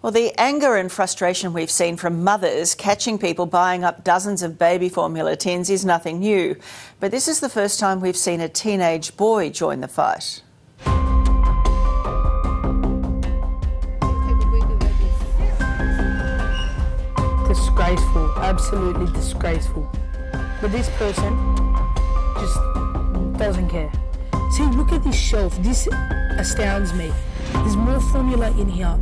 Well, the anger and frustration we've seen from mothers catching people buying up dozens of baby formula tins is nothing new. But this is the first time we've seen a teenage boy join the fight. Disgraceful, absolutely disgraceful. But this person just doesn't care. See, look at this shelf. This astounds me. There's more formula in here.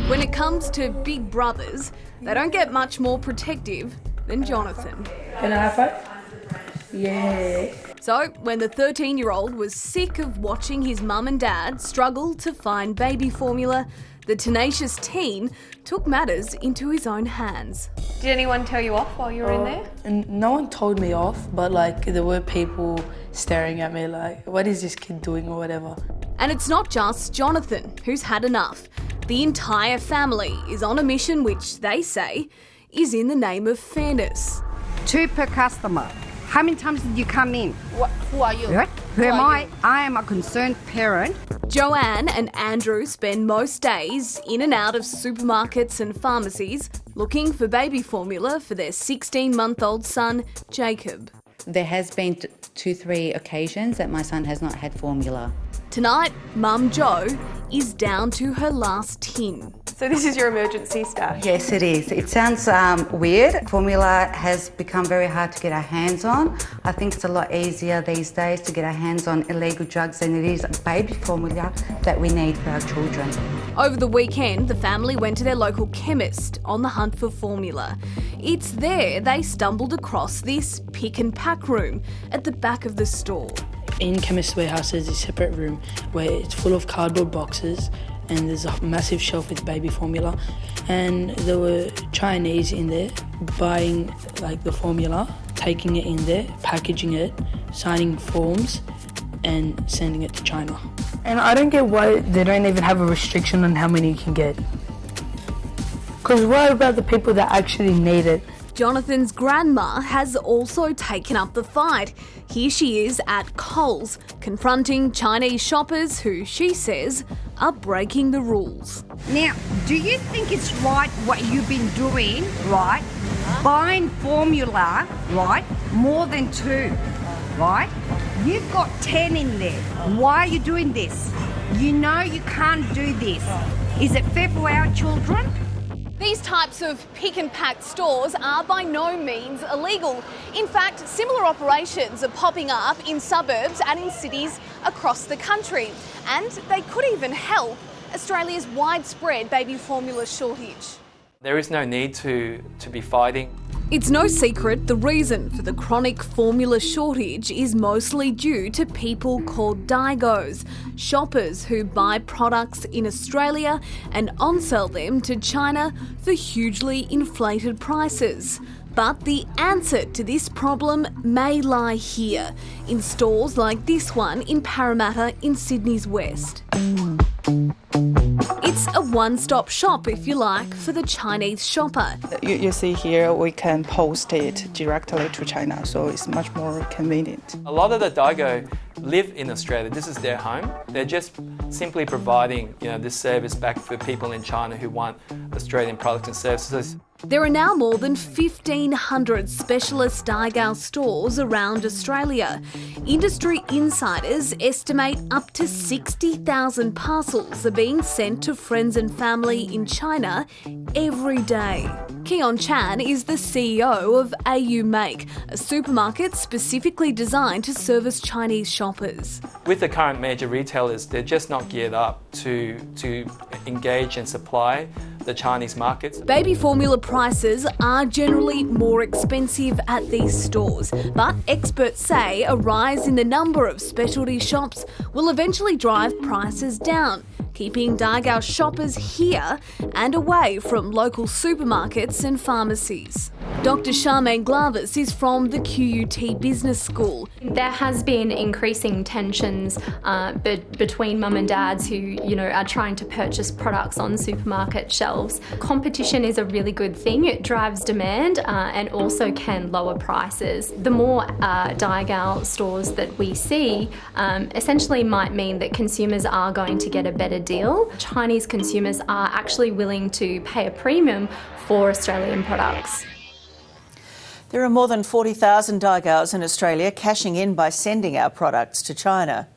When it comes to big brothers, they don't get much more protective than Jonathan. Can I have five? Yeah. So, when the 13-year-old was sick of watching his mum and dad struggle to find baby formula, the tenacious teen took matters into his own hands. Did anyone tell you off while you were in there? And no one told me off, but there were people staring at me like, what is this kid doing or whatever. And it's not just Jonathan who's had enough. The entire family is on a mission which they say is in the name of fairness. 2 per customer. How many times did you come in? Who are you? What? Who am I? I am a concerned parent. Joanne and Andrew spend most days in and out of supermarkets and pharmacies looking for baby formula for their 16-month-old son, Jacob. There has been 2-3 occasions that my son has not had formula. Tonight, Mum Jo is down to her last tin. So this is your emergency stash? Yes, it is. It sounds weird. Formula has become very hard to get our hands on. I think it's a lot easier these days to get our hands on illegal drugs than it is baby formula that we need for our children. Over the weekend, the family went to their local chemist on the hunt for formula. It's there they stumbled across this pick and pack room at the back of the store. In Chemist Warehouse there's a separate room where it's full of cardboard boxes and there's a massive shelf with baby formula, and there were Chinese in there buying the formula, taking it in there, packaging it, signing forms and sending it to China. And I don't get why they don't even have a restriction on how many you can get. Because what about the people that actually need it? Jonathan's grandma has also taken up the fight. Here she is at Coles, confronting Chinese shoppers who, she says, are breaking the rules. Now, do you think it's right what you've been doing, right? Buying formula, right? More than 2, right? You've got 10 in there. Why are you doing this? You know you can't do this. Is it fair for our children? These types of pick and pack stores are by no means illegal. In fact, similar operations are popping up in suburbs and in cities across the country. And they could even help Australia's widespread baby formula shortage. There is no need to be fighting. It's no secret the reason for the chronic formula shortage is mostly due to people called Daigos, shoppers who buy products in Australia and on-sell them to China for hugely inflated prices. But the answer to this problem may lie here, in stores like this one in Parramatta in Sydney's west. It's a one-stop shop, if you like, for the Chinese shopper. You see here, we can post it directly to China, so it's much more convenient. A lot of the Daigo live in Australia. This is their home. They're just simply providing, this service back for people in China who want Australian products and services. There are now more than 1,500 specialist Daigao stores around Australia. Industry insiders estimate up to 60,000 parcels are being sent to friends and family in China every day. Keon Chan is the CEO of AU Make, a supermarket specifically designed to service Chinese shoppers. With the current major retailers, they're just not geared up to engage and supply the Chinese markets. Baby formula prices are generally more expensive at these stores, but experts say a rise in the number of specialty shops will eventually drive prices down, keeping Daigao shoppers here and away from local supermarkets and pharmacies. Dr Charmaine Glavis is from the QUT Business School. There has been increasing tensions between mum and dads who, are trying to purchase products on supermarket shelves. Competition is a really good thing. It drives demand and also can lower prices. The more Daigou stores that we see essentially might mean that consumers are going to get a better deal. Chinese consumers are actually willing to pay a premium for Australian products. There are more than 40,000 Daigous in Australia cashing in by sending our products to China.